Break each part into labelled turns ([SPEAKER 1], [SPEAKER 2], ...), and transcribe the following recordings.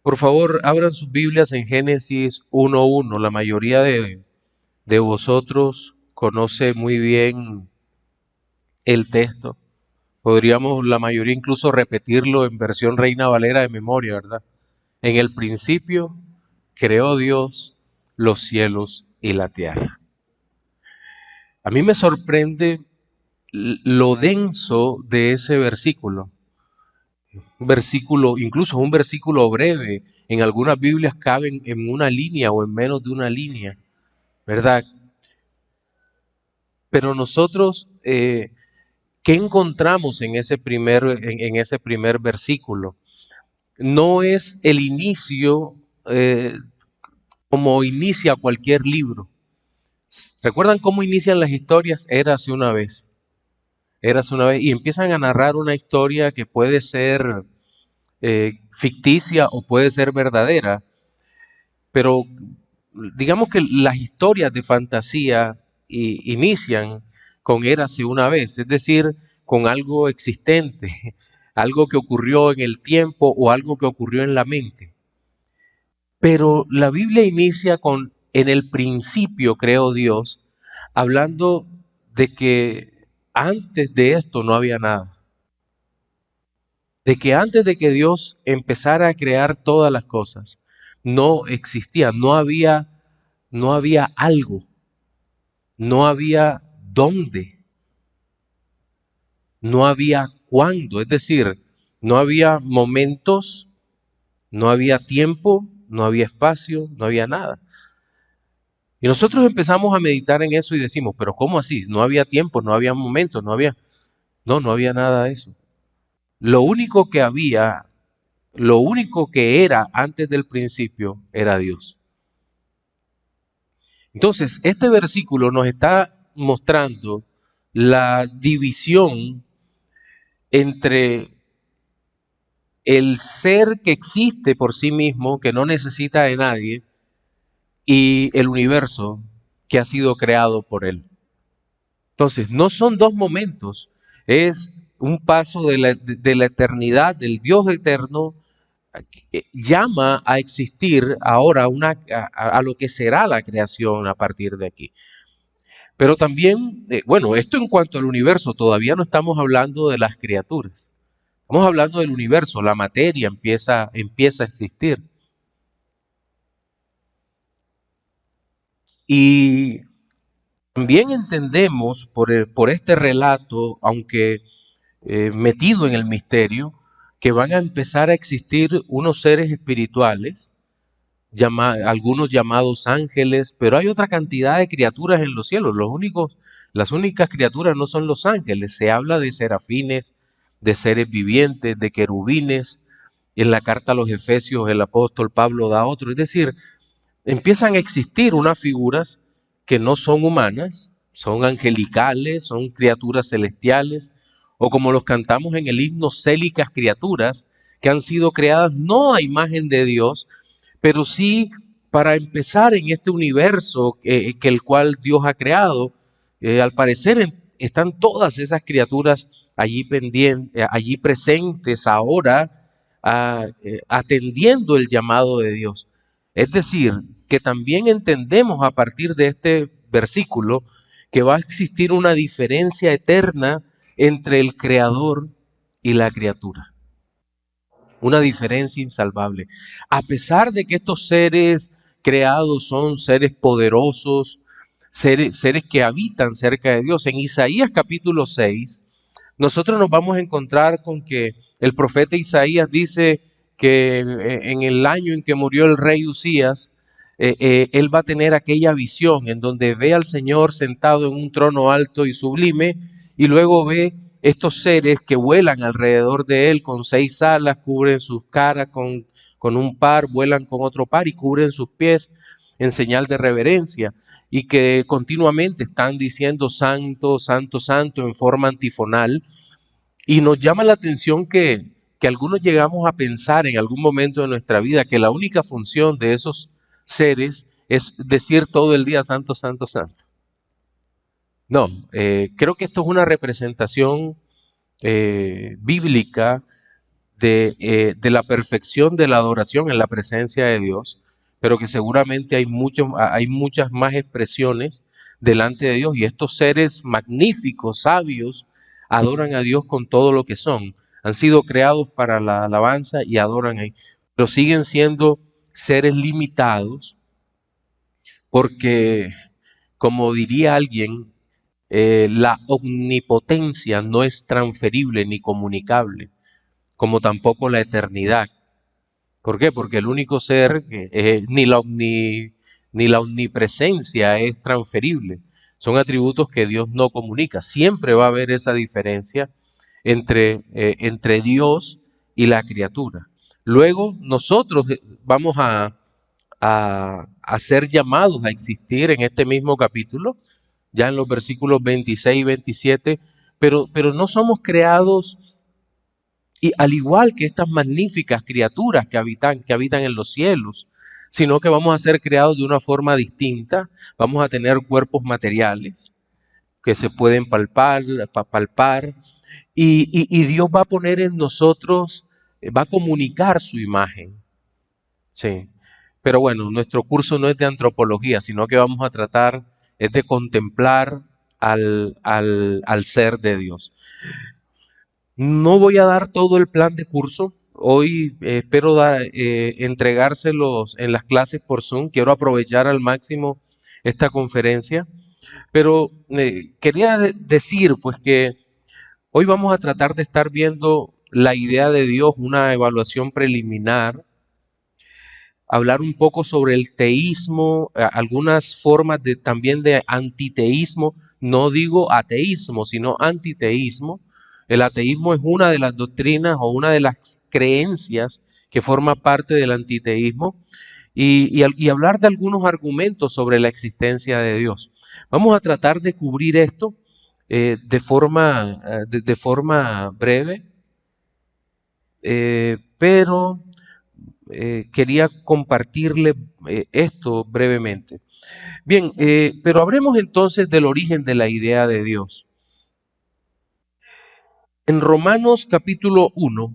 [SPEAKER 1] Por favor, abran sus Biblias en Génesis 1:1. La mayoría de vosotros conoce muy bien el texto. Podríamos la mayoría incluso repetirlo en versión Reina Valera de memoria, ¿verdad? En el principio creó Dios los cielos y la tierra. A mí me sorprende lo denso de ese versículo. Un versículo, incluso un versículo breve, en algunas Biblias caben en una línea o en menos de una línea, ¿verdad? Pero nosotros, ¿qué encontramos en ese primer versículo? No es el inicio como inicia cualquier libro. ¿Recuerdan cómo inician las historias? Érase una vez. Érase una vez. Y empiezan a narrar una historia que puede ser ficticia o puede ser verdadera, pero digamos que las historias de fantasía inician con érase una vez, es decir, con algo existente, algo que ocurrió en el tiempo o algo que ocurrió en la mente. Pero la Biblia inicia con en el principio creó Dios, hablando de que antes de esto no había nada. De que antes de que Dios empezara a crear todas las cosas, no existía, no había algo, no había dónde, no había cuándo, es decir, no había momentos, no había tiempo, no había espacio, no había nada. Y nosotros empezamos a meditar en eso y decimos, pero ¿cómo así? No había tiempo, no había momentos, no había nada de eso. Lo único que había, lo único que era antes del principio era Dios. Entonces, este versículo nos está mostrando la división entre el ser que existe por sí mismo, que no necesita de nadie, y el universo que ha sido creado por él. Entonces, no son dos momentos, es un paso de la eternidad, del Dios eterno, llama a existir ahora a lo que será la creación a partir de aquí. Pero también, bueno, esto en cuanto al universo, todavía no estamos hablando de las criaturas. Estamos hablando del universo, la materia empieza a existir. Y también entendemos por este relato, aunque metido en el misterio, que van a empezar a existir unos seres espirituales, algunos llamados ángeles, pero hay otra cantidad de criaturas en los cielos. Las únicas criaturas no son los ángeles, se habla de serafines, de seres vivientes, de querubines. En la carta a los Efesios el apóstol Pablo da otro, es decir, empiezan a existir unas figuras que no son humanas, son angelicales, son criaturas celestiales, o como los cantamos en el himno, célicas criaturas que han sido creadas no a imagen de Dios, pero sí para empezar en este universo que el cual Dios ha creado. Al parecer están todas esas criaturas allí pendientes, allí presentes ahora, atendiendo el llamado de Dios. Es decir, que también entendemos a partir de este versículo que va a existir una diferencia eterna entre el creador y la criatura. Una diferencia insalvable. A pesar de que estos seres creados son seres poderosos, seres que habitan cerca de Dios, en Isaías capítulo 6, nosotros nos vamos a encontrar con que el profeta Isaías dice que en el año en que murió el rey Usías, él va a tener aquella visión en donde ve al Señor sentado en un trono alto y sublime, y luego ve estos seres que vuelan alrededor de él con 6 alas, cubren sus caras con un par, vuelan con otro par y cubren sus pies en señal de reverencia, y que continuamente están diciendo santo, santo, santo en forma antifonal. Y nos llama la atención que algunos llegamos a pensar en algún momento de nuestra vida que la única función de esos seres es decir todo el día santo, santo, santo. No, creo que esto es una representación bíblica de la perfección de la adoración en la presencia de Dios, pero que seguramente hay muchas más expresiones delante de Dios, y estos seres magníficos, sabios, adoran a Dios con todo lo que son. Han sido creados para la alabanza y adoran a Él, pero siguen siendo seres limitados porque, como diría alguien, la omnipotencia no es transferible ni comunicable, como tampoco la eternidad. ¿Por qué? Porque el único ser, ni la omnipresencia es transferible. Son atributos que Dios no comunica. Siempre va a haber esa diferencia entre Dios y la criatura. Luego nosotros vamos a ser llamados a existir en este mismo capítulo, ya en los versículos 26 y 27, pero no somos creados y al igual que estas magníficas criaturas que habitan en los cielos, sino que vamos a ser creados de una forma distinta. Vamos a tener cuerpos materiales que se pueden palpar, y Dios va a poner en nosotros, va a comunicar su imagen. Sí. Pero bueno, nuestro curso no es de antropología, sino que vamos a tratar es de contemplar al ser de Dios. No voy a dar todo el plan de curso. Hoy espero entregárselos en las clases por Zoom. Quiero aprovechar al máximo esta conferencia. Pero quería decir pues que hoy vamos a tratar de estar viendo la idea de Dios, una evaluación preliminar, hablar un poco sobre el teísmo, algunas formas también de antiteísmo. No digo ateísmo, sino antiteísmo. El ateísmo es una de las doctrinas o una de las creencias que forma parte del antiteísmo, y hablar de algunos argumentos sobre la existencia de Dios. Vamos a tratar de cubrir esto de forma breve, pero quería compartirle esto brevemente. Bien, pero hablemos entonces del origen de la idea de Dios. En Romanos capítulo 1,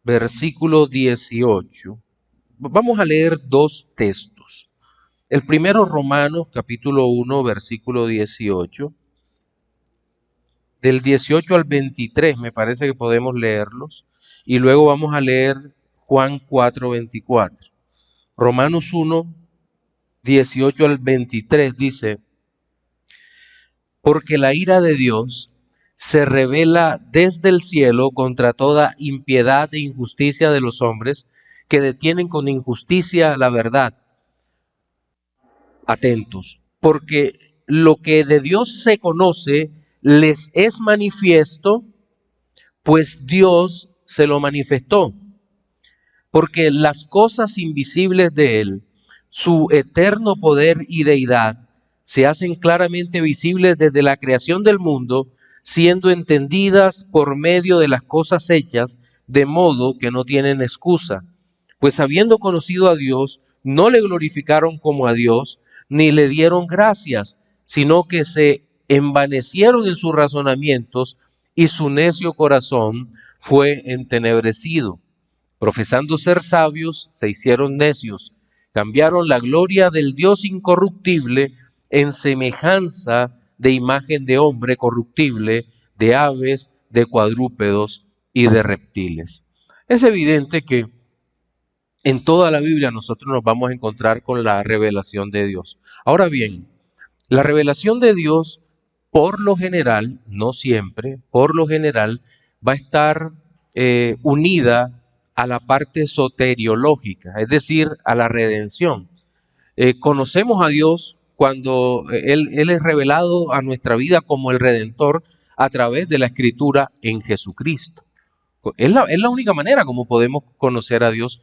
[SPEAKER 1] versículo 18, vamos a leer dos textos. El primero, Romanos capítulo 1, versículo 18. Del 18 al 23 me parece que podemos leerlos. Y luego vamos a leer Juan 4, 24. Romanos 1, 18 al 23 dice: porque la ira de Dios se revela desde el cielo contra toda impiedad e injusticia de los hombres que detienen con injusticia la verdad. Atentos, porque lo que de Dios se conoce les es manifiesto, pues Dios se lo manifestó. Porque las cosas invisibles de Él, su eterno poder y deidad, se hacen claramente visibles desde la creación del mundo, siendo entendidas por medio de las cosas hechas, de modo que no tienen excusa. Pues habiendo conocido a Dios, no le glorificaron como a Dios, ni le dieron gracias, sino que se envanecieron en sus razonamientos, y su necio corazón fue entenebrecido. Profesando ser sabios, se hicieron necios, cambiaron la gloria del Dios incorruptible en semejanza de imagen de hombre corruptible, de aves, de cuadrúpedos y de reptiles. Es evidente que en toda la Biblia nosotros nos vamos a encontrar con la revelación de Dios. Ahora bien, la revelación de Dios, por lo general, no siempre, por lo general, va a estar unida a la parte soteriológica, es decir, a la redención. Conocemos a Dios cuando Él es revelado a nuestra vida como el Redentor a través de la Escritura en Jesucristo. Es la única manera como podemos conocer a Dios,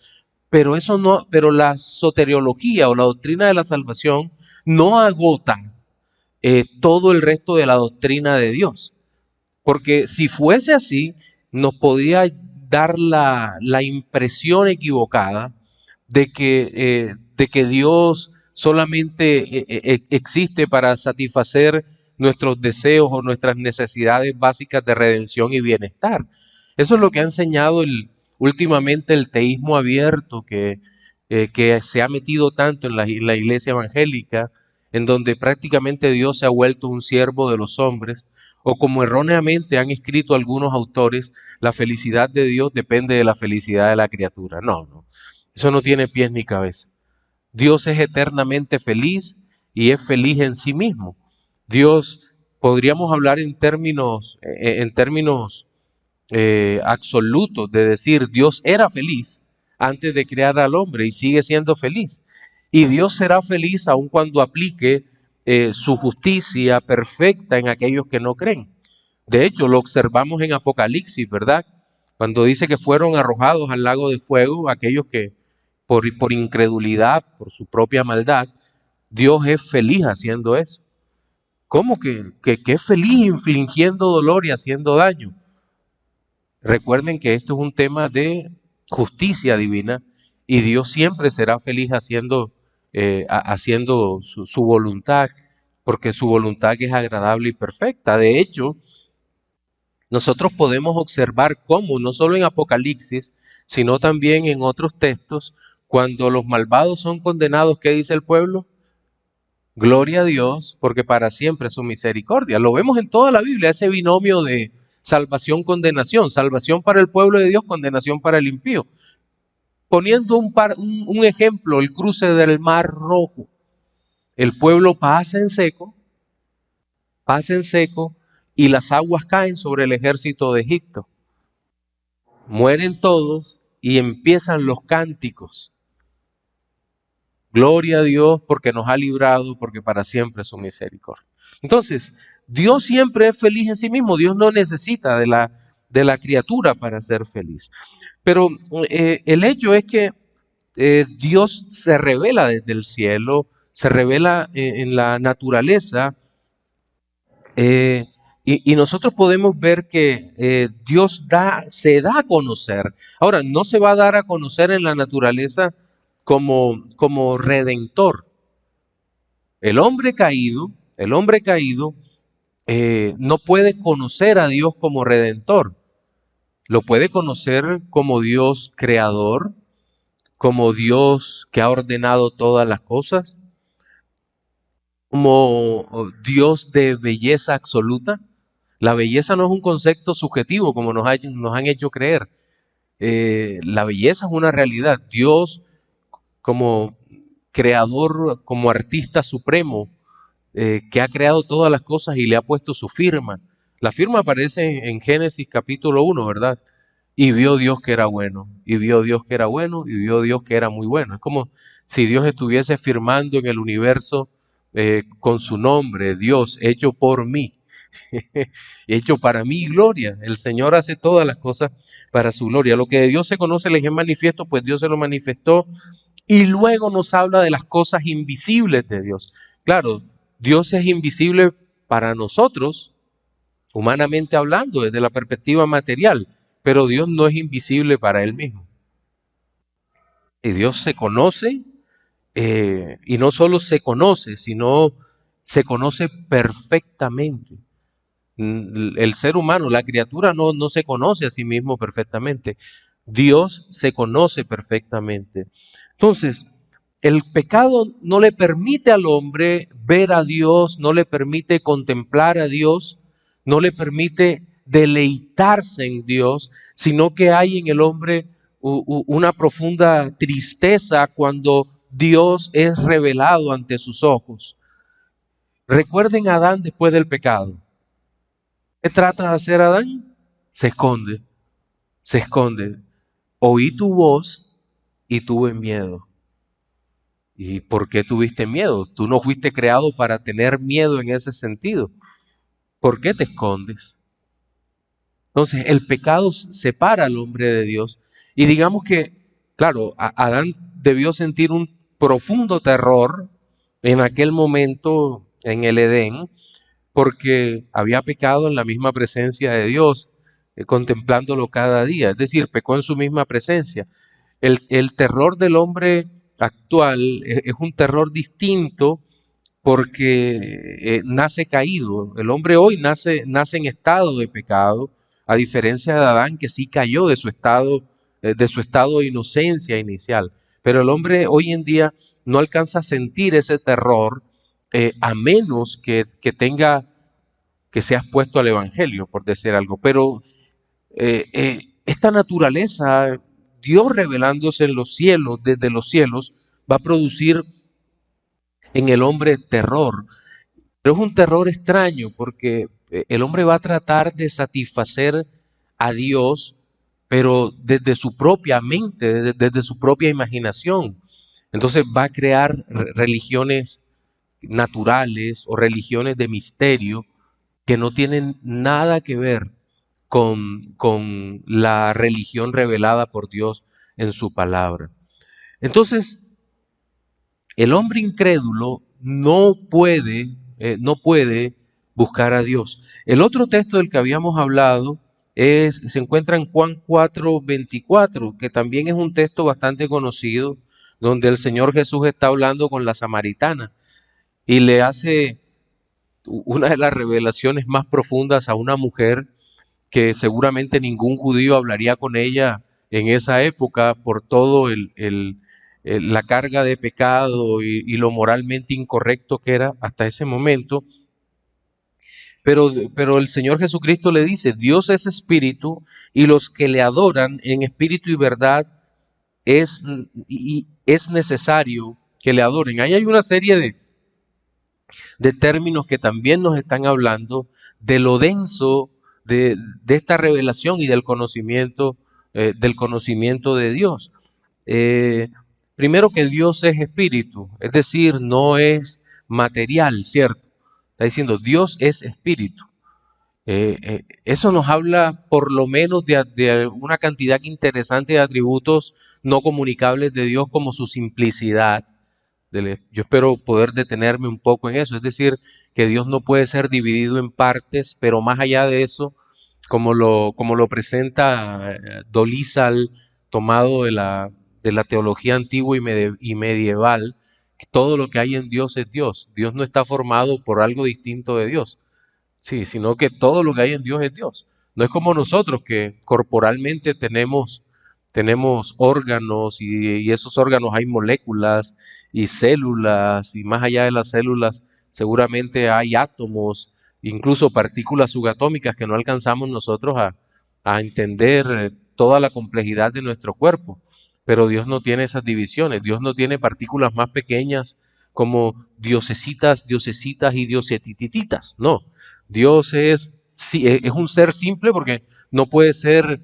[SPEAKER 1] pero la soteriología o la doctrina de la salvación no agota todo el resto de la doctrina de Dios. Porque si fuese así, nos podría dar la impresión equivocada de que Dios solamente existe para satisfacer nuestros deseos o nuestras necesidades básicas de redención y bienestar. Eso es lo que ha enseñado últimamente el teísmo abierto que se ha metido tanto en la iglesia evangélica, en donde prácticamente Dios se ha vuelto un siervo de los hombres, o como erróneamente han escrito algunos autores, la felicidad de Dios depende de la felicidad de la criatura. No, no, eso no tiene pies ni cabeza. Dios es eternamente feliz y es feliz en sí mismo. Dios, podríamos hablar en términos absolutos, de decir, Dios era feliz antes de crear al hombre y sigue siendo feliz. Y Dios será feliz aun cuando aplique su justicia perfecta en aquellos que no creen. De hecho, lo observamos en Apocalipsis, ¿verdad? Cuando dice que fueron arrojados al lago de fuego aquellos que por incredulidad, por su propia maldad, Dios es feliz haciendo eso. ¿Cómo que es feliz infligiendo dolor y haciendo daño? Recuerden que esto es un tema de justicia divina y Dios siempre será feliz haciendo su voluntad, porque su voluntad es agradable y perfecta. De hecho, nosotros podemos observar cómo, no solo en Apocalipsis, sino también en otros textos, cuando los malvados son condenados, ¿qué dice el pueblo? Gloria a Dios, porque para siempre es su misericordia. Lo vemos en toda la Biblia, ese binomio de salvación, condenación, salvación para el pueblo de Dios, condenación para el impío. Poniendo un ejemplo, el cruce del Mar Rojo. El pueblo pasa en seco, y las aguas caen sobre el ejército de Egipto. Mueren todos y empiezan los cánticos. Gloria a Dios porque nos ha librado, porque para siempre es su misericordia. Entonces, Dios siempre es feliz en sí mismo. Dios no necesita de la criatura para ser feliz. Pero el hecho es que Dios se revela desde el cielo, se revela en la naturaleza, y nosotros podemos ver que Dios se da a conocer. Ahora, no se va a dar a conocer en la naturaleza como redentor. El hombre caído no puede conocer a Dios como redentor. Lo puede conocer como Dios creador, como Dios que ha ordenado todas las cosas, como Dios de belleza absoluta. La belleza no es un concepto subjetivo como nos han hecho creer. La belleza es una realidad. Dios como creador, como artista supremo, que ha creado todas las cosas y le ha puesto su firma. La firma aparece en Génesis capítulo 1, ¿verdad? Y vio Dios que era bueno, y vio Dios que era bueno, y vio Dios que era muy bueno. Es como si Dios estuviese firmando en el universo con su nombre, Dios, hecho por mí, hecho para mi gloria. El Señor hace todas las cosas para su gloria. Lo que de Dios se conoce les es manifiesto, pues Dios se lo manifestó. Y luego nos habla de las cosas invisibles de Dios. Claro, Dios es invisible para nosotros, humanamente hablando, desde la perspectiva material, pero Dios no es invisible para Él mismo. Y Dios se conoce, y no solo se conoce, sino se conoce perfectamente. El ser humano, la criatura no se conoce a sí mismo perfectamente. Dios se conoce perfectamente. Entonces, el pecado no le permite al hombre ver a Dios, no le permite contemplar a Dios, no le permite deleitarse en Dios, sino que hay en el hombre una profunda tristeza cuando Dios es revelado ante sus ojos. Recuerden a Adán después del pecado. ¿Qué trata de hacer Adán? Se esconde, se esconde. Oí tu voz y tuve miedo. ¿Y por qué tuviste miedo? Tú no fuiste creado para tener miedo en ese sentido. ¿Por qué te escondes? Entonces, el pecado separa al hombre de Dios. Y digamos que, claro, Adán debió sentir un profundo terror en aquel momento en el Edén, porque había pecado en la misma presencia de Dios, contemplándolo cada día. Es decir, pecó en su misma presencia. El terror del hombre actual es un terror distinto porque nace caído. El hombre hoy nace en estado de pecado, a diferencia de Adán que sí cayó de su estado de su estado de inocencia inicial. Pero el hombre hoy en día no alcanza a sentir ese terror a menos que sea expuesto al Evangelio, por decir algo. Pero esta naturaleza, Dios revelándose en los cielos, desde los cielos, va a producir en el hombre terror. Pero es un terror extraño porque el hombre va a tratar de satisfacer a Dios, pero desde su propia mente, desde su propia imaginación. Entonces va a crear religiones naturales o religiones de misterio que no tienen nada que ver con la religión revelada por Dios en su palabra. Entonces, el hombre incrédulo no puede buscar a Dios. El otro texto del que habíamos hablado se encuentra en Juan 4:24, que también es un texto bastante conocido, donde el Señor Jesús está hablando con la samaritana y le hace una de las revelaciones más profundas a una mujer que seguramente ningún judío hablaría con ella en esa época por todo la carga de pecado y lo moralmente incorrecto que era hasta ese momento. Pero el Señor Jesucristo le dice, Dios es espíritu y los que le adoran en espíritu y verdad es necesario que le adoren. Ahí hay una serie de términos que también nos están hablando de lo denso de esta revelación y del conocimiento de Dios. Primero que Dios es espíritu, es decir, no es material, ¿cierto? Está diciendo, Dios es espíritu. Eso nos habla por lo menos de una cantidad interesante de atributos no comunicables de Dios, como su simplicidad. Yo espero poder detenerme un poco en eso, es decir, que Dios no puede ser dividido en partes, pero más allá de eso, como lo presenta Dolizal, tomado de la teología antigua y medieval, que todo lo que hay en Dios es Dios. Dios no está formado por algo distinto de Dios, sí, sino que todo lo que hay en Dios es Dios. No es como nosotros que corporalmente tenemos órganos y esos órganos hay moléculas y células y más allá de las células seguramente hay átomos, incluso partículas subatómicas que no alcanzamos nosotros a entender toda la complejidad de nuestro cuerpo. Pero Dios no tiene esas divisiones, Dios no tiene partículas más pequeñas como diosesitas y diosetititas, no. Dios es un ser simple porque no puede ser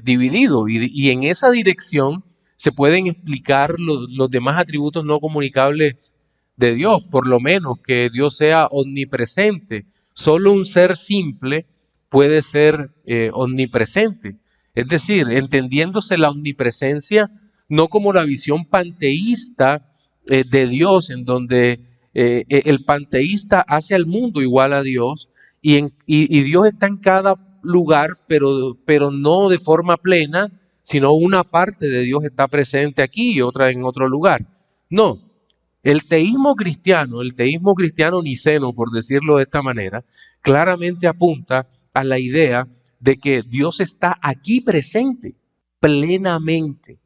[SPEAKER 1] dividido y en esa dirección se pueden explicar los demás atributos no comunicables de Dios, por lo menos que Dios sea omnipresente. Solo un ser simple puede ser omnipresente. Es decir, entendiéndose la omnipresencia no como la visión panteísta de Dios, en donde el panteísta hace al mundo igual a Dios y Dios está en cada lugar, pero no de forma plena, sino una parte de Dios está presente aquí y otra en otro lugar. No, el teísmo cristiano niceno, por decirlo de esta manera, claramente apunta a la idea de que Dios está aquí presente, plenamente,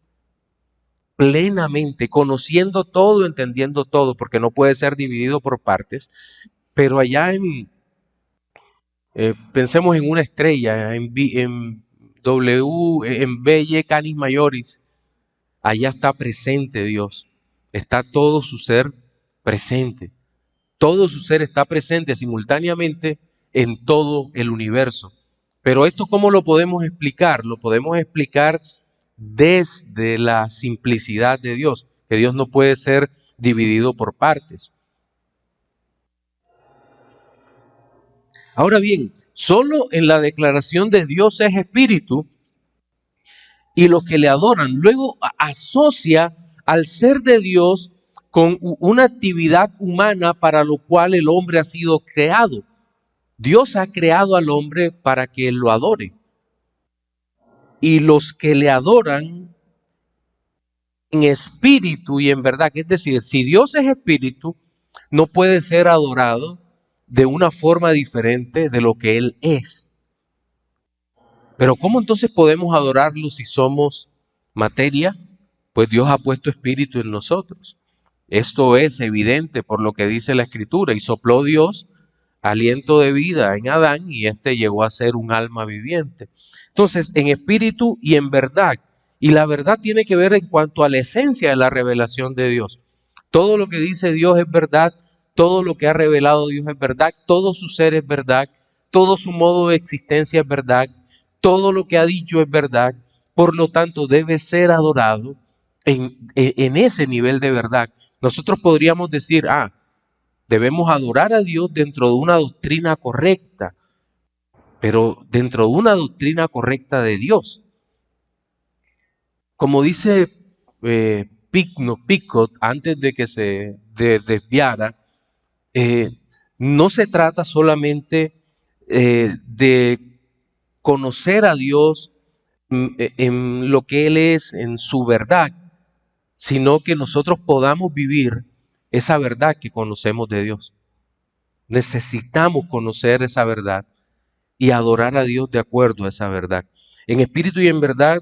[SPEAKER 1] conociendo todo, entendiendo todo, porque no puede ser dividido por partes, pero allá pensemos en una estrella, en B, Canis Majoris, allá está presente Dios, está todo su ser presente, todo su ser está presente simultáneamente en todo el universo. Pero esto, ¿cómo lo podemos explicar? Lo podemos explicar desde la simplicidad de Dios, que Dios no puede ser dividido por partes. Ahora bien, solo en la declaración de Dios es espíritu y los que le adoran, luego asocia al ser de Dios con una actividad humana para lo cual el hombre ha sido creado. Dios ha creado al hombre para que lo adore. Y los que le adoran en espíritu y en verdad, es decir, si Dios es espíritu, no puede ser adorado de una forma diferente de lo que Él es. Pero ¿cómo entonces podemos adorarlo si somos materia? Pues Dios ha puesto espíritu en nosotros. Esto es evidente por lo que dice la Escritura. Y sopló Dios aliento de vida en Adán y éste llegó a ser un alma viviente. Entonces, en espíritu y en verdad. Y la verdad tiene que ver en cuanto a la esencia de la revelación de Dios. Todo lo que dice Dios es verdad, todo lo que ha revelado Dios es verdad, todo su ser es verdad, todo su modo de existencia es verdad, todo lo que ha dicho es verdad, por lo tanto debe ser adorado en ese nivel de verdad. Nosotros podríamos decir, debemos adorar a Dios dentro de una doctrina correcta, pero dentro de una doctrina correcta de Dios. Como dice Picot antes de que se desviara, no se trata solamente de conocer a Dios en lo que Él es, en su verdad, sino que nosotros podamos vivir esa verdad que conocemos de Dios. Necesitamos conocer esa verdad y adorar a Dios de acuerdo a esa verdad. En espíritu y en verdad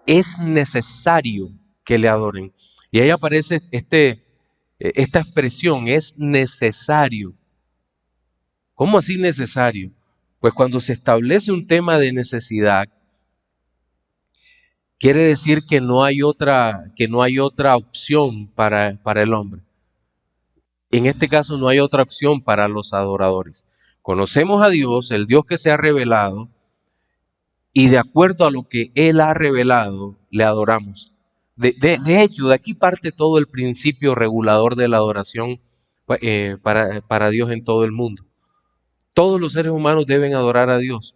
[SPEAKER 1] es necesario que le adoren. Y ahí aparece esta expresión, es necesario. ¿Cómo así necesario? Pues cuando se establece un tema de necesidad, quiere decir que no hay otra opción para el hombre. En este caso no hay otra opción para los adoradores. Conocemos a Dios, el Dios que se ha revelado, y de acuerdo a lo que Él ha revelado, le adoramos. De hecho, de aquí parte todo el principio regulador de la adoración para Dios en todo el mundo. Todos los seres humanos deben adorar a Dios,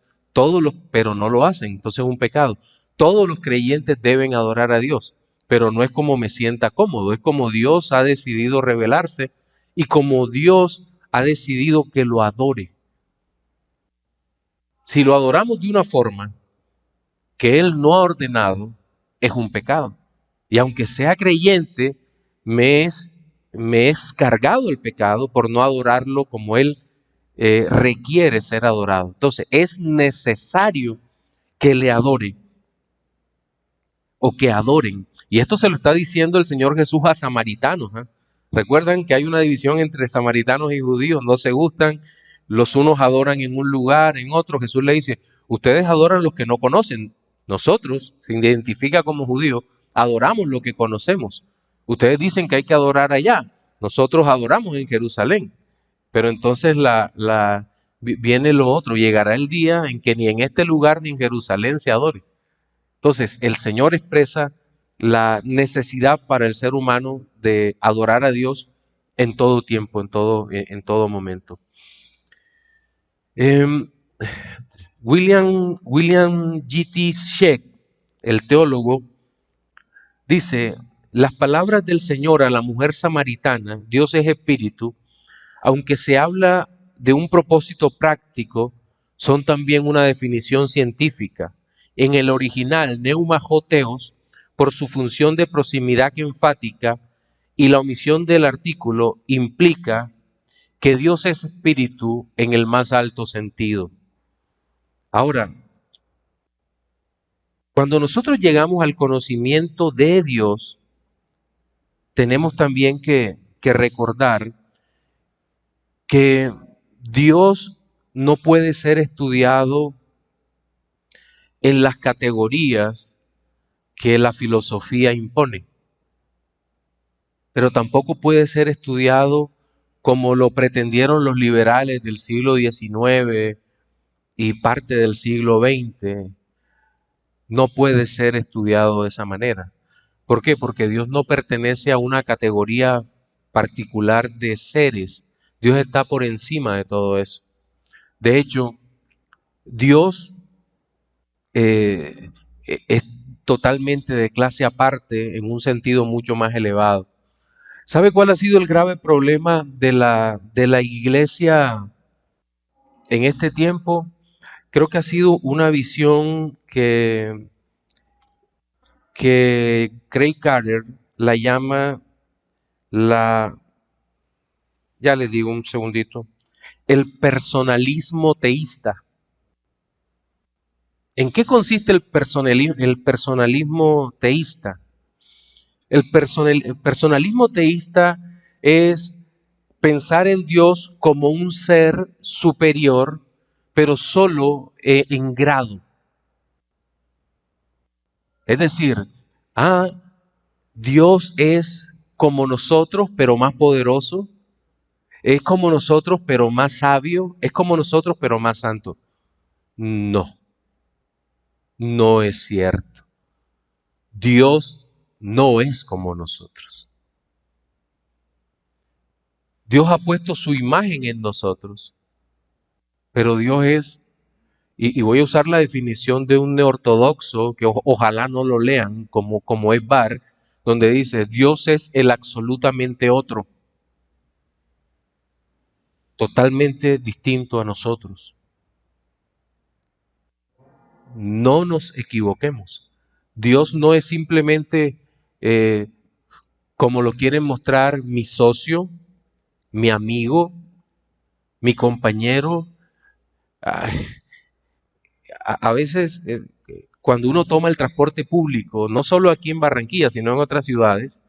[SPEAKER 1] pero no lo hacen, entonces es un pecado. Todos los creyentes deben adorar a Dios, pero no es como me sienta cómodo, es como Dios ha decidido revelarse y como Dios ha decidido que lo adore. Si lo adoramos de una forma que Él no ha ordenado, es un pecado. Y aunque sea creyente, me es cargado el pecado por no adorarlo como Él requiere ser adorado. Entonces, es necesario que le adore o que adoren. Y esto se lo está diciendo el Señor Jesús a samaritanos. Recuerdan que hay una división entre samaritanos y judíos, no se gustan, los unos adoran en un lugar, en otro. Jesús le dice, ustedes adoran los que no conocen. Nosotros, se identifica como judíos, adoramos lo que conocemos. Ustedes dicen que hay que adorar allá, nosotros adoramos en Jerusalén. Pero entonces viene lo otro, llegará el día en que ni en este lugar ni en Jerusalén se adore. Entonces, el Señor expresa la necesidad para el ser humano de adorar a Dios en todo tiempo, en todo momento. William G.T. Sheck, el teólogo, dice, las palabras del Señor a la mujer samaritana, Dios es espíritu, aunque se habla de un propósito práctico, son también una definición científica. En el original, neuma joteos, por su función de proximidad enfática y la omisión del artículo, implica que Dios es espíritu en el más alto sentido. Ahora, cuando nosotros llegamos al conocimiento de Dios, tenemos también que recordar que Dios no puede ser estudiado en las categorías que la filosofía impone, pero tampoco puede ser estudiado como lo pretendieron los liberales del siglo XIX y parte del siglo XX. No puede ser estudiado de esa manera. ¿Por qué? Porque Dios no pertenece a una categoría particular de seres. Dios está por encima de todo eso. De hecho, Dios es totalmente de clase aparte en un sentido mucho más elevado. ¿Sabe cuál ha sido el grave problema de la iglesia en este tiempo? Creo que ha sido una visión que Craig Carter la llama ya le digo un segundito, el personalismo teísta. ¿En qué consiste el personalismo teísta? El personalismo teísta es pensar en Dios como un ser superior, pero solo en grado. Es decir, Dios es como nosotros, pero más poderoso. Es como nosotros, pero más sabio. Es como nosotros, pero más santo. No, no es cierto. Dios no es como nosotros. Dios ha puesto su imagen en nosotros, pero Dios es, y voy a usar la definición de un neortodoxo, que ojalá no lo lean, como es Barr, donde dice, Dios es el absolutamente otro, totalmente distinto a nosotros. No nos equivoquemos. Dios no es simplemente, como lo quieren mostrar, mi socio, mi amigo, mi compañero. Ay, a veces, cuando uno toma el transporte público, no solo aquí en Barranquilla, sino en otras ciudades,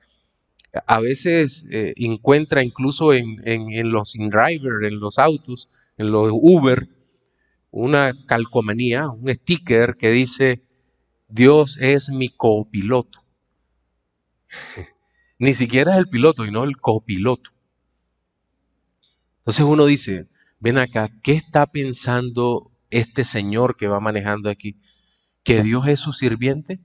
[SPEAKER 1] a veces encuentra incluso en los InDriver, en los autos, en los Uber, una calcomanía, un sticker que dice, Dios es mi copiloto. Ni siquiera es el piloto, sino el copiloto. Entonces uno dice, ven acá, ¿qué está pensando este señor que va manejando aquí? ¿Que Dios es su sirviente?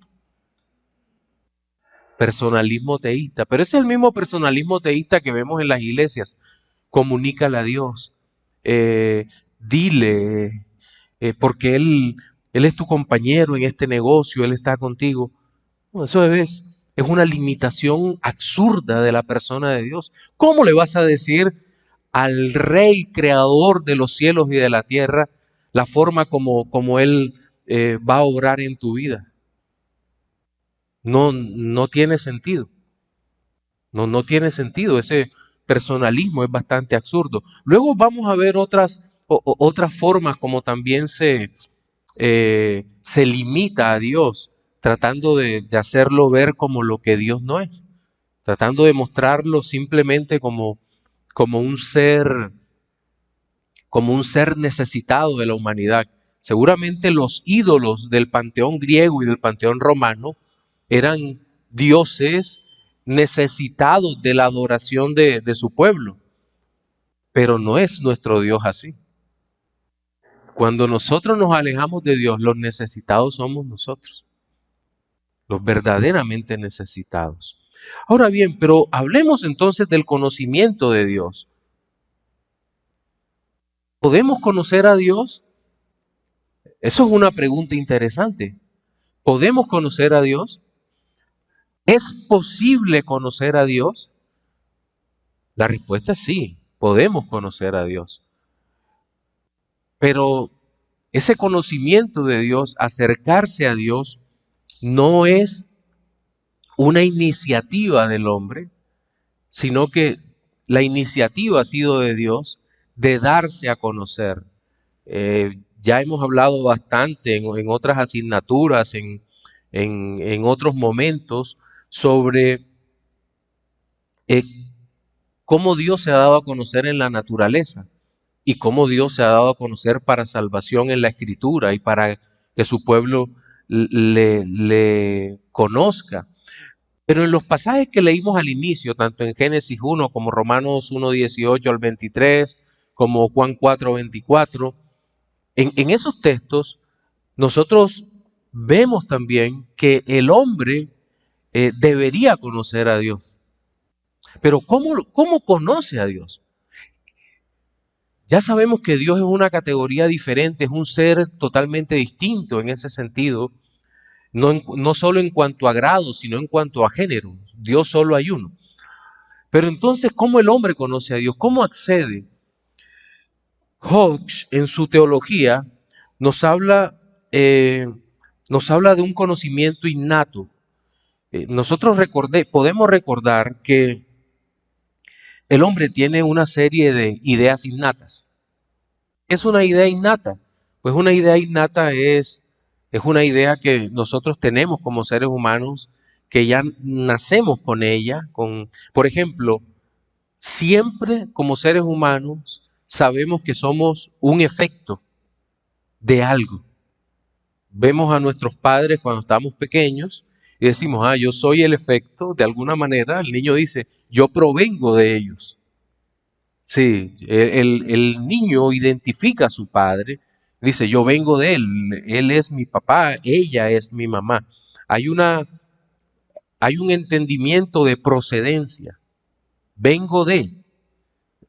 [SPEAKER 1] Personalismo teísta, pero ese es el mismo personalismo teísta que vemos en las iglesias. Comunícale a Dios, dile, porque él es tu compañero en este negocio, Él está contigo. No, eso es una limitación absurda de la persona de Dios. ¿Cómo le vas a decir al Rey creador de los cielos y de la tierra la forma como Él va a obrar en tu vida? No, no tiene sentido. No, no tiene sentido. Ese personalismo es bastante absurdo. Luego vamos a ver otras formas como también se limita a Dios, tratando de hacerlo ver como lo que Dios no es, tratando de mostrarlo simplemente como un ser, como un ser necesitado de la humanidad. Seguramente los ídolos del panteón griego y del panteón romano eran dioses necesitados de la adoración de su pueblo, pero no es nuestro Dios así. Cuando nosotros nos alejamos de Dios, los necesitados somos nosotros, los verdaderamente necesitados. Ahora bien, pero hablemos entonces del conocimiento de Dios. ¿Podemos conocer a Dios? Eso es una pregunta interesante. ¿Podemos conocer a Dios? ¿Es posible conocer a Dios? La respuesta es sí, podemos conocer a Dios. Pero ese conocimiento de Dios, acercarse a Dios, no es una iniciativa del hombre, sino que la iniciativa ha sido de Dios de darse a conocer. Ya hemos hablado bastante en otras asignaturas, en otros momentos, sobre eh, cómo Dios se ha dado a conocer en la naturaleza y cómo Dios se ha dado a conocer para salvación en la Escritura y para que su pueblo le conozca. Pero en los pasajes que leímos al inicio, tanto en Génesis 1 como Romanos 1:18 al 23, como Juan 4:24, en esos textos nosotros vemos también que el hombre debería conocer a Dios. Pero ¿cómo conoce a Dios? Ya sabemos que Dios es una categoría diferente, es un ser totalmente distinto en ese sentido, no solo en cuanto a grado, sino en cuanto a género. Dios solo hay uno. Pero entonces, ¿cómo el hombre conoce a Dios? ¿Cómo accede? Hodge, en su teología, nos habla, eh, nos habla de un conocimiento innato. Nosotros podemos recordar que el hombre tiene una serie de ideas innatas. Es una idea innata. Pues una idea innata es una idea que nosotros tenemos como seres humanos, que ya nacemos con ella. Por ejemplo, siempre como seres humanos sabemos que somos un efecto de algo. Vemos a nuestros padres cuando estamos pequeños y decimos, yo soy el efecto, de alguna manera el niño dice, yo provengo de ellos. Sí, el niño identifica a su padre, dice, yo vengo de él es mi papá, ella es mi mamá. Hay hay un entendimiento de procedencia, vengo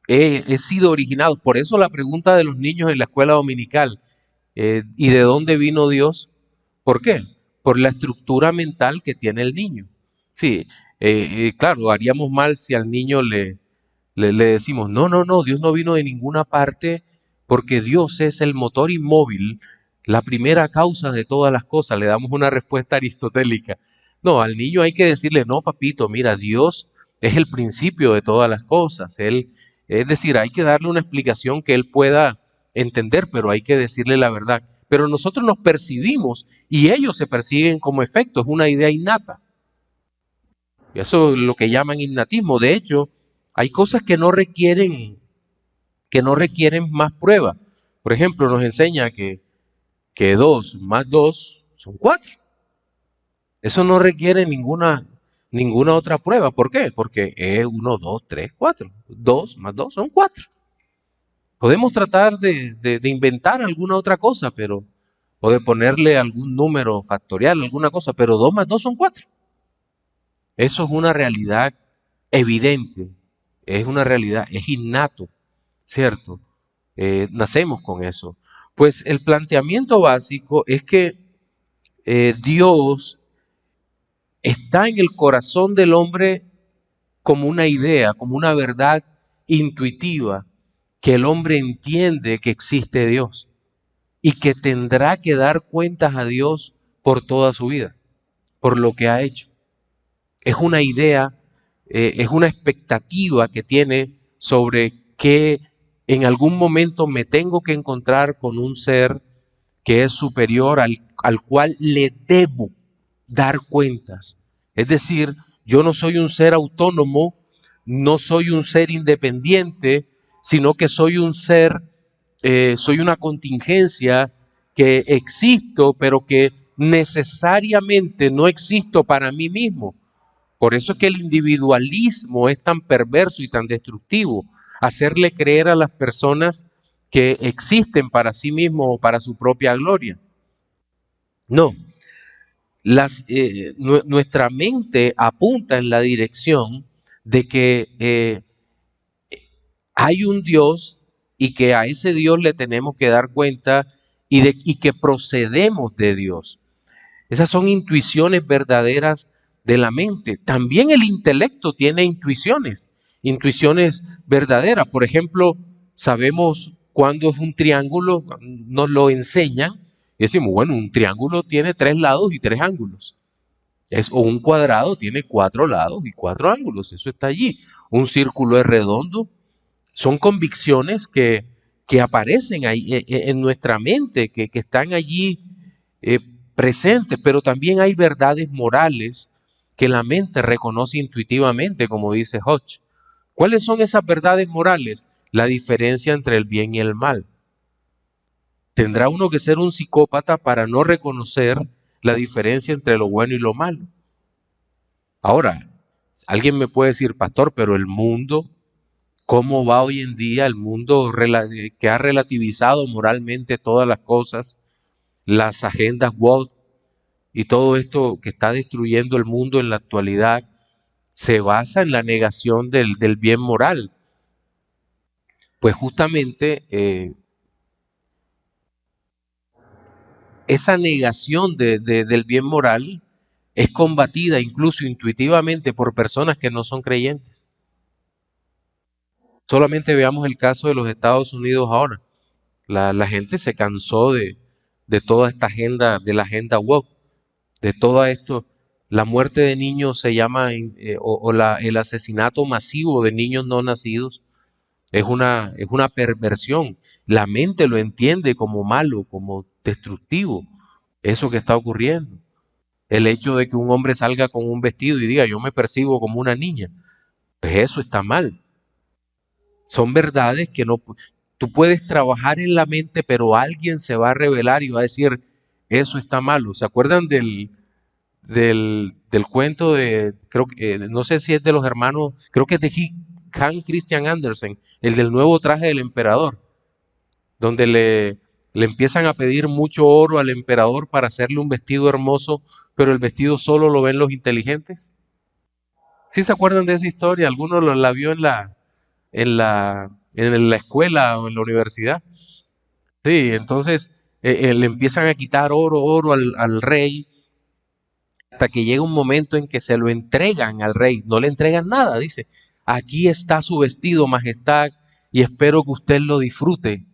[SPEAKER 1] he sido originado. Por eso la pregunta de los niños en la escuela dominical, ¿y de dónde vino Dios? ¿Por qué? Por la estructura mental que tiene el niño. Sí, claro, haríamos mal si al niño le decimos, no, no, no, Dios no vino de ninguna parte porque Dios es el motor inmóvil, la primera causa de todas las cosas. Le damos una respuesta aristotélica. No, al niño hay que decirle, no, papito, mira, Dios es el principio de todas las cosas. Es decir, hay que darle una explicación que él pueda entender, pero hay que decirle la verdad. Pero nosotros nos percibimos y ellos se perciben como efecto, es una idea innata. Y eso es lo que llaman innatismo. De hecho, hay cosas que no requieren más prueba. Por ejemplo, nos enseña que 2 más 2 son 4. Eso no requiere ninguna otra prueba. ¿Por qué? Porque es 1, 2, 3, 4. 2 más 2 son 4. Podemos tratar de inventar alguna otra cosa, o de ponerle algún número factorial, alguna cosa, pero 2 más 2 son 4. Eso es una realidad evidente, es una realidad, es innato, ¿cierto? Nacemos con eso. Pues el planteamiento básico es que Dios está en el corazón del hombre como una idea, como una verdad intuitiva, que el hombre entiende que existe Dios y que tendrá que dar cuentas a Dios por toda su vida, por lo que ha hecho. Es una idea, es una expectativa que tiene sobre que en algún momento me tengo que encontrar con un ser que es superior al cual le debo dar cuentas. Es decir, yo no soy un ser autónomo, no soy un ser independiente, sino que soy un ser, soy una contingencia que existo, pero que necesariamente no existo para mí mismo. Por eso es que el individualismo es tan perverso y tan destructivo. Hacerle creer a las personas que existen para sí mismos o para su propia gloria. No, nuestra mente apunta en la dirección de que hay un Dios y que a ese Dios le tenemos que dar cuenta y que procedemos de Dios. Esas son intuiciones verdaderas de la mente. También el intelecto tiene intuiciones verdaderas. Por ejemplo, sabemos cuándo es un triángulo, nos lo enseñan y decimos, bueno, un triángulo tiene 3 lados y 3 ángulos. O un cuadrado tiene 4 lados y 4 ángulos. Eso está allí. Un círculo es redondo. Son convicciones que aparecen ahí en nuestra mente, que están allí eh, presentes, pero también hay verdades morales que la mente reconoce intuitivamente, como dice Hodge. ¿Cuáles son esas verdades morales? La diferencia entre el bien y el mal. Tendrá uno que ser un psicópata para no reconocer la diferencia entre lo bueno y lo malo. Ahora, alguien me puede decir, pastor, pero el mundo, ¿cómo va hoy en día el mundo que ha relativizado moralmente todas las cosas, las agendas woke y todo esto que está destruyendo el mundo en la actualidad, se basa en la negación del bien moral? Pues justamente esa negación del bien moral es combatida incluso intuitivamente por personas que no son creyentes. Solamente veamos el caso de los Estados Unidos ahora. La gente se cansó de toda esta agenda, de la agenda woke, de todo esto. La muerte de niños se llama, el asesinato masivo de niños no nacidos, es una perversión. La mente lo entiende como malo, como destructivo, eso que está ocurriendo. El hecho de que un hombre salga con un vestido y diga yo me percibo como una niña, pues eso está mal. Son verdades que no, tú puedes trabajar en la mente, pero alguien se va a revelar y va a decir eso está malo. ¿Se acuerdan del cuento de, creo que, no sé si es de los hermanos, creo que es de Hans Christian Andersen, el del nuevo traje del emperador, donde le empiezan a pedir mucho oro al emperador para hacerle un vestido hermoso, pero el vestido solo lo ven los inteligentes? ¿Sí se acuerdan de esa historia? ¿Alguno la vio en la escuela o en la universidad? Sí, entonces le empiezan a quitar oro al rey, hasta que llega un momento en que se lo entregan al rey. No le entregan nada, dice, aquí está su vestido, majestad, y espero que usted lo disfrute,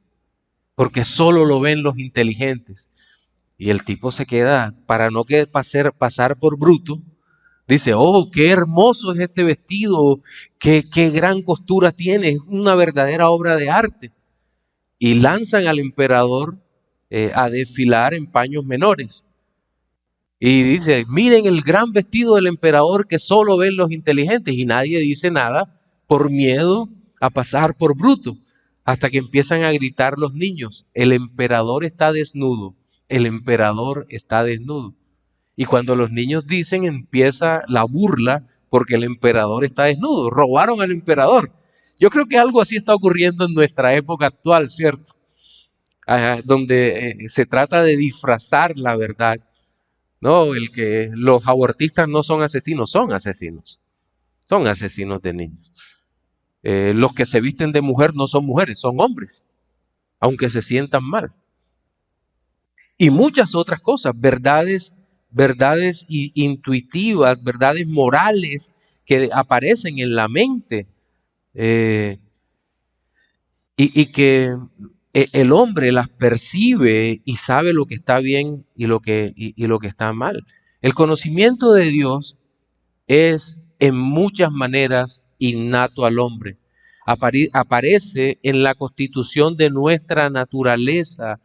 [SPEAKER 1] porque solo lo ven los inteligentes. Y el tipo se queda, para no que pasar por bruto, dice, oh, qué hermoso es este vestido, qué gran costura tiene, es una verdadera obra de arte. Y lanzan al emperador a desfilar en paños menores. Y dice, miren el gran vestido del emperador que solo ven los inteligentes, y nadie dice nada por miedo a pasar por bruto, hasta que empiezan a gritar los niños, el emperador está desnudo, el emperador está desnudo. Y cuando los niños dicen, empieza la burla porque el emperador está desnudo, robaron al emperador. Yo creo que algo así está ocurriendo en nuestra época actual, ¿cierto? Donde se trata de disfrazar la verdad. No, el que los abortistas no son asesinos, son asesinos de niños. Los que se visten de mujer no son mujeres, son hombres, aunque se sientan mal. Y muchas otras cosas, verdades intuitivas, verdades morales que aparecen en la mente eh, y que el hombre las percibe y sabe lo que está bien y lo que está mal. El conocimiento de Dios es en muchas maneras innato al hombre. Aparece en la constitución de nuestra naturaleza.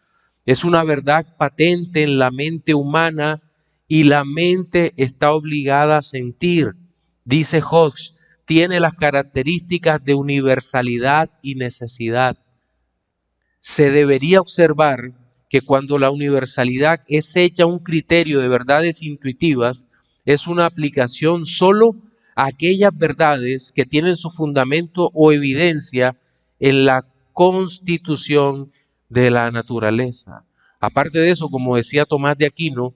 [SPEAKER 1] Es una verdad patente en la mente humana y la mente está obligada a sentir. Dice Hodge, tiene las características de universalidad y necesidad. Se debería observar que cuando la universalidad es hecha un criterio de verdades intuitivas, es una aplicación solo a aquellas verdades que tienen su fundamento o evidencia en la constitución de la naturaleza. Aparte de eso, como decía Tomás de Aquino,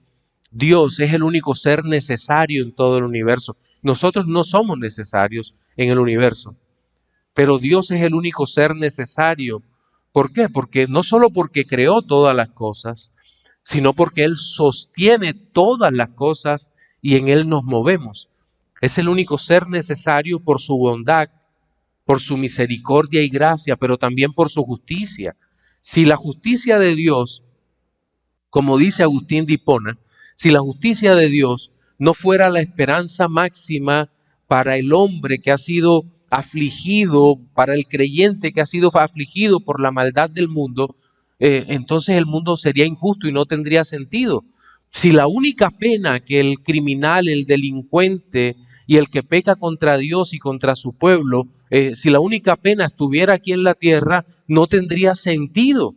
[SPEAKER 1] Dios es el único ser necesario en todo el universo. Nosotros no somos necesarios en el universo, pero Dios es el único ser necesario. ¿Por qué? Porque no solo porque creó todas las cosas, sino porque Él sostiene todas las cosas y en Él nos movemos. Es el único ser necesario por su bondad, por su misericordia y gracia, pero también por su justicia. Si la justicia de Dios, como dice Agustín de Hipona, si la justicia de Dios no fuera la esperanza máxima para el hombre que ha sido afligido, para el creyente que ha sido afligido por la maldad del mundo, entonces el mundo sería injusto y no tendría sentido. Si la única pena que el criminal, el delincuente y el que peca contra Dios y contra su pueblo, si la única pena estuviera aquí en la tierra, no tendría sentido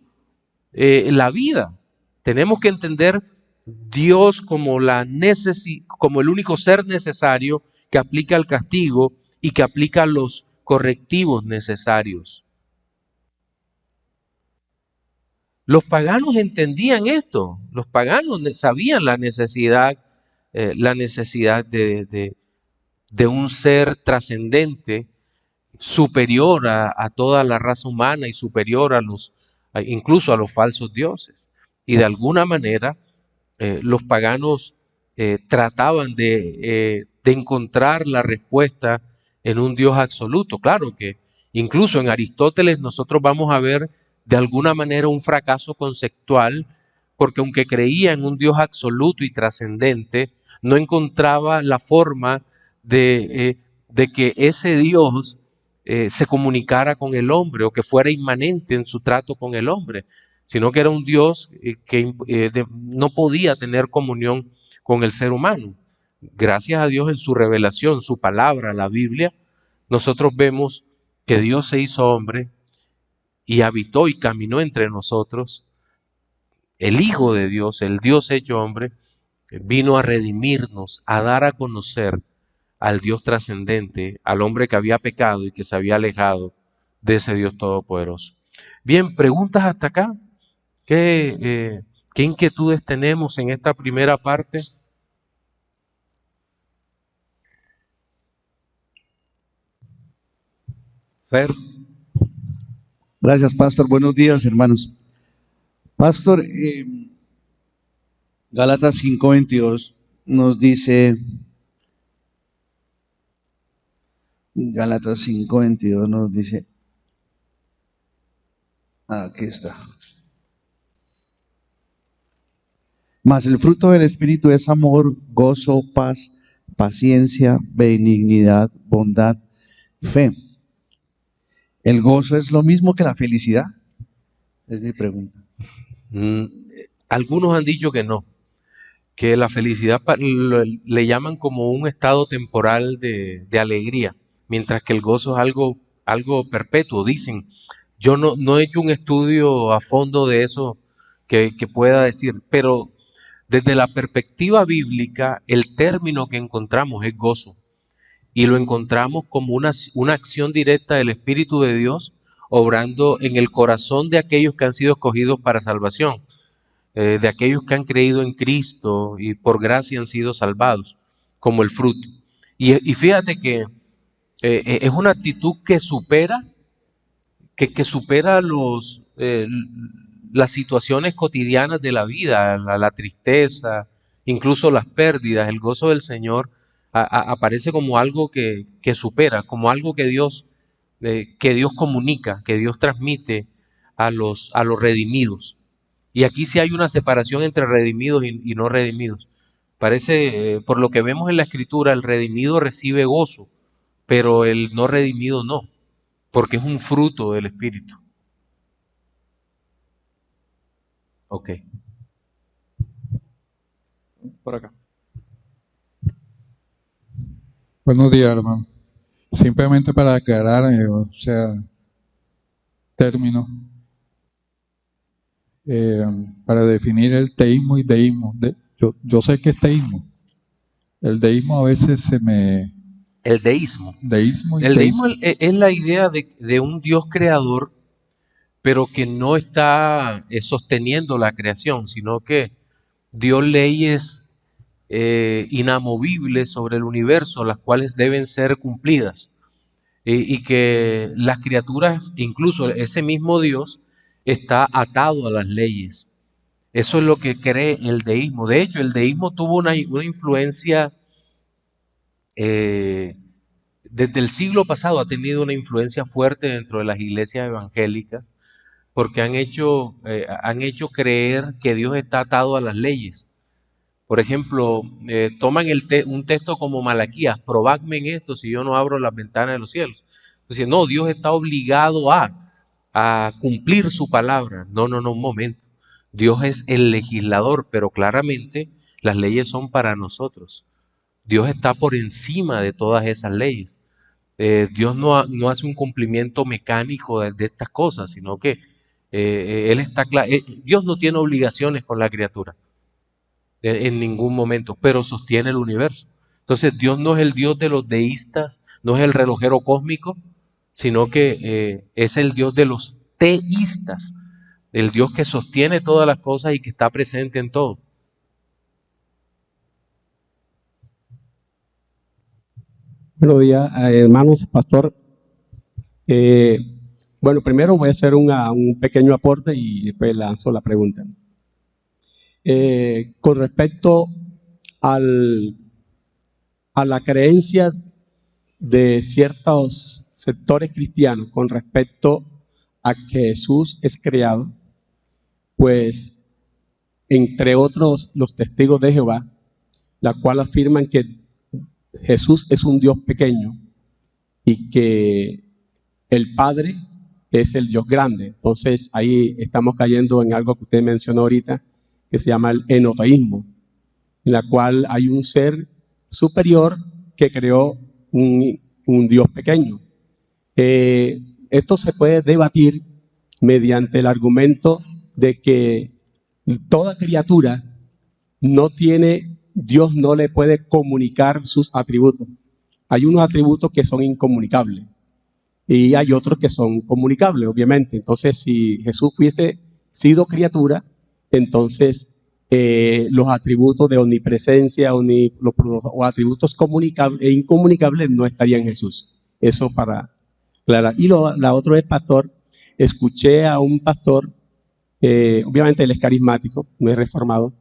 [SPEAKER 1] la vida. Tenemos que entender Dios como como el único ser necesario que aplica el castigo y que aplica los correctivos necesarios. Los paganos entendían esto, los paganos sabían la necesidad de un ser trascendente, superior a toda la raza humana y superior incluso a los falsos dioses. Y de alguna manera los paganos trataban de encontrar la respuesta en un Dios absoluto. Claro que incluso en Aristóteles nosotros vamos a ver de alguna manera un fracaso conceptual, porque aunque creía en un Dios absoluto y trascendente, no encontraba la forma de que ese Dios se comunicara con el hombre o que fuera inmanente en su trato con el hombre, sino que era un Dios que no podía tener comunión con el ser humano. Gracias a Dios en su revelación, su palabra, la Biblia, nosotros vemos que Dios se hizo hombre y habitó y caminó entre nosotros. El Hijo de Dios, el Dios hecho hombre, vino a redimirnos, a dar a conocer al Dios trascendente, al hombre que había pecado y que se había alejado de ese Dios todopoderoso. Bien, preguntas hasta acá. ¿Qué inquietudes tenemos en esta primera parte? Fer.
[SPEAKER 2] Gracias, Pastor. Buenos días, hermanos. Pastor, Gálatas 5:22 nos dice, Gálatas 5:22 nos dice, aquí está. Mas el fruto del Espíritu es amor, gozo, paz, paciencia, benignidad, bondad, fe. ¿El gozo es lo mismo que la felicidad? Es mi pregunta.
[SPEAKER 1] Algunos han dicho que no, que la felicidad le llaman como un estado temporal de alegría, mientras que el gozo es algo perpetuo, dicen. Yo no he hecho un estudio a fondo de eso que pueda decir, pero desde la perspectiva bíblica, el término que encontramos es gozo. Y lo encontramos como una acción directa del Espíritu de Dios obrando en el corazón de aquellos que han sido escogidos para salvación, de aquellos que han creído en Cristo y por gracia han sido salvados, como el fruto. Y fíjate que es una actitud que supera las situaciones cotidianas de la vida, la tristeza, incluso las pérdidas. El gozo del Señor aparece como algo que supera, como algo que Dios comunica, que Dios transmite a los redimidos. Y aquí sí hay una separación entre redimidos y no redimidos. Parece, por lo que vemos en la Escritura, el redimido recibe gozo, pero el no redimido no, porque es un fruto del Espíritu. Ok.
[SPEAKER 3] Por acá. Buenos días, hermano. Simplemente para aclarar, términos, para definir el teísmo y deísmo. Yo sé que es teísmo. El deísmo a veces se me...
[SPEAKER 1] El deísmo.
[SPEAKER 3] Deísmo y
[SPEAKER 1] El deísmo
[SPEAKER 3] teísmo.
[SPEAKER 1] es la idea de un Dios creador, pero que no está sosteniendo la creación, sino que dio leyes inamovibles sobre el universo, las cuales deben ser cumplidas. Y que las criaturas, incluso ese mismo Dios, está atado a las leyes. Eso es lo que cree el deísmo. De hecho, el deísmo tuvo una influencia, desde el siglo pasado ha tenido una influencia fuerte dentro de las iglesias evangélicas, porque han hecho creer que Dios está atado a las leyes. Por ejemplo, toman un texto como Malaquías, probadme en esto si yo no abro las ventanas de los cielos. Entonces, no, Dios está obligado a cumplir su palabra. No, un momento. Dios es el legislador, pero claramente las leyes son para nosotros. Dios está por encima de todas esas leyes. Dios no hace un cumplimiento mecánico de estas cosas, sino que Él está claro. Dios no tiene obligaciones con la criatura en ningún momento, pero sostiene el universo. Entonces Dios no es el Dios de los deístas, no es el relojero cósmico, sino que es el Dios de los teístas, el Dios que sostiene todas las cosas y que está presente en todo.
[SPEAKER 4] Buenos días, hermanos, pastor. Bueno, primero voy a hacer un pequeño aporte y después lanzo la pregunta. Con respecto a la creencia de ciertos sectores cristianos con respecto a que Jesús es creado, pues entre otros los testigos de Jehová, la cual afirman que Jesús es un Dios pequeño y que el Padre es el Dios grande. Entonces ahí estamos cayendo en algo que usted mencionó ahorita, que se llama el enoteísmo, en la cual hay un ser superior que creó un Dios pequeño. Esto se puede debatir mediante el argumento de que toda criatura Dios no le puede comunicar sus atributos. Hay unos atributos que son incomunicables y hay otros que son comunicables, obviamente. Entonces, si Jesús hubiese sido criatura, entonces los atributos de omnipresencia o atributos comunicables e incomunicables no estarían en Jesús. Eso para aclarar. Y la otra es, pastor, escuché a un pastor, obviamente él es carismático, no es reformado,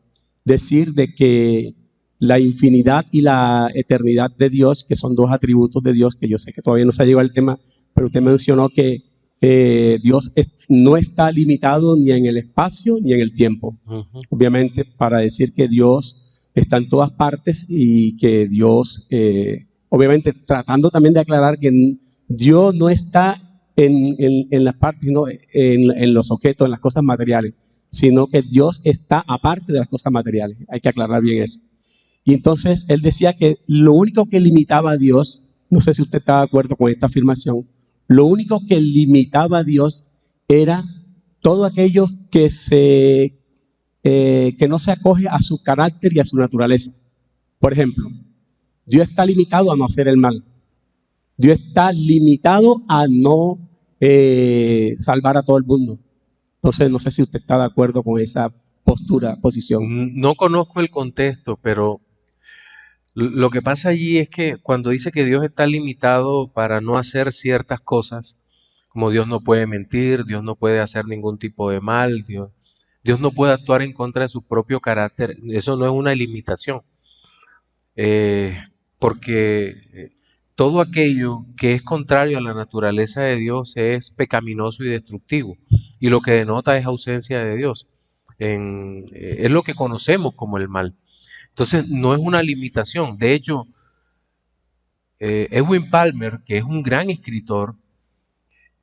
[SPEAKER 4] decir de que la infinidad y la eternidad de Dios, que son dos atributos de Dios, que yo sé que todavía no se ha llegado al tema, pero usted mencionó que Dios no está limitado ni en el espacio ni en el tiempo. Obviamente, para decir que Dios está en todas partes y que Dios, obviamente tratando también de aclarar que Dios no está en las partes, sino en los objetos, en las cosas materiales, sino que Dios está aparte de las cosas materiales. Hay que aclarar bien eso. Y entonces él decía que lo único que limitaba a Dios, no sé si usted está de acuerdo con esta afirmación, lo único que limitaba a Dios era todo aquello que no se acoge a su carácter y a su naturaleza. Por ejemplo, Dios está limitado a no hacer el mal. Dios está limitado a no salvar a todo el mundo. Entonces, no sé si usted está de acuerdo con esa posición.
[SPEAKER 1] No conozco el contexto, pero lo que pasa allí es que cuando dice que Dios está limitado para no hacer ciertas cosas, como Dios no puede mentir, Dios no puede hacer ningún tipo de mal, Dios no puede actuar en contra de su propio carácter, eso no es una limitación, porque todo aquello que es contrario a la naturaleza de Dios es pecaminoso y destructivo, y lo que denota es ausencia de Dios, es lo que conocemos como el mal. Entonces no es una limitación. De hecho, Edwin Palmer, que es un gran escritor,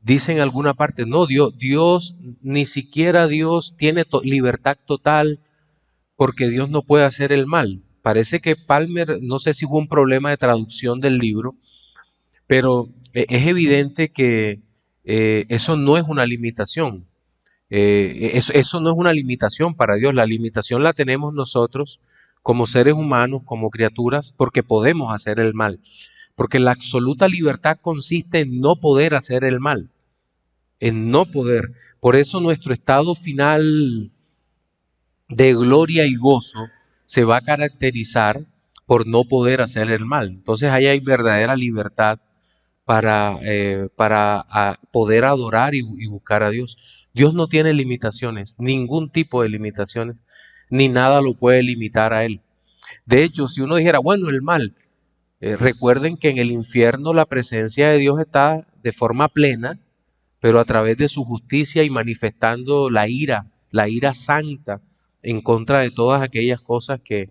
[SPEAKER 1] dice en alguna parte, no, Dios ni siquiera Dios tiene libertad total porque Dios no puede hacer el mal. Parece que Palmer, no sé si hubo un problema de traducción del libro, pero es evidente que eso no es una limitación. Eso no es una limitación para Dios. La limitación la tenemos nosotros como seres humanos, como criaturas, porque podemos hacer el mal. Porque la absoluta libertad consiste en no poder hacer el mal, en no poder. Por eso nuestro estado final de gloria y gozo se va a caracterizar por no poder hacer el mal. Entonces ahí hay verdadera libertad para poder adorar y buscar a Dios. Dios no tiene limitaciones, ningún tipo de limitaciones, ni nada lo puede limitar a Él. De hecho, si uno dijera, bueno, el mal, recuerden que en el infierno la presencia de Dios está de forma plena, pero a través de su justicia y manifestando la ira santa en contra de todas aquellas cosas que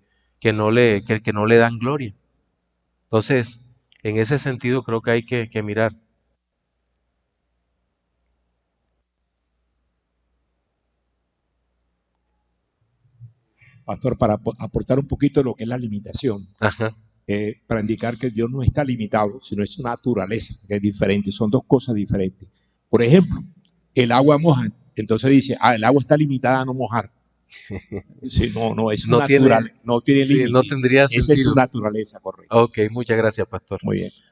[SPEAKER 1] no le dan gloria. Entonces, en ese sentido creo que hay que mirar.
[SPEAKER 5] Pastor, para aportar un poquito de lo que es la limitación,
[SPEAKER 1] Ajá.
[SPEAKER 5] para indicar que Dios no está limitado, sino es su naturaleza, que es diferente, son dos cosas diferentes. Por ejemplo, el agua moja, entonces dice, el agua está limitada a no mojar. Sí, no, es
[SPEAKER 1] No
[SPEAKER 5] natural,
[SPEAKER 1] tiene,
[SPEAKER 5] no tiene
[SPEAKER 1] sí,
[SPEAKER 5] límite.
[SPEAKER 1] no tendría
[SPEAKER 5] Esa es su
[SPEAKER 1] sentido.
[SPEAKER 5] naturaleza, correcto.
[SPEAKER 1] Ok, muchas gracias, pastor.
[SPEAKER 5] Muy bien.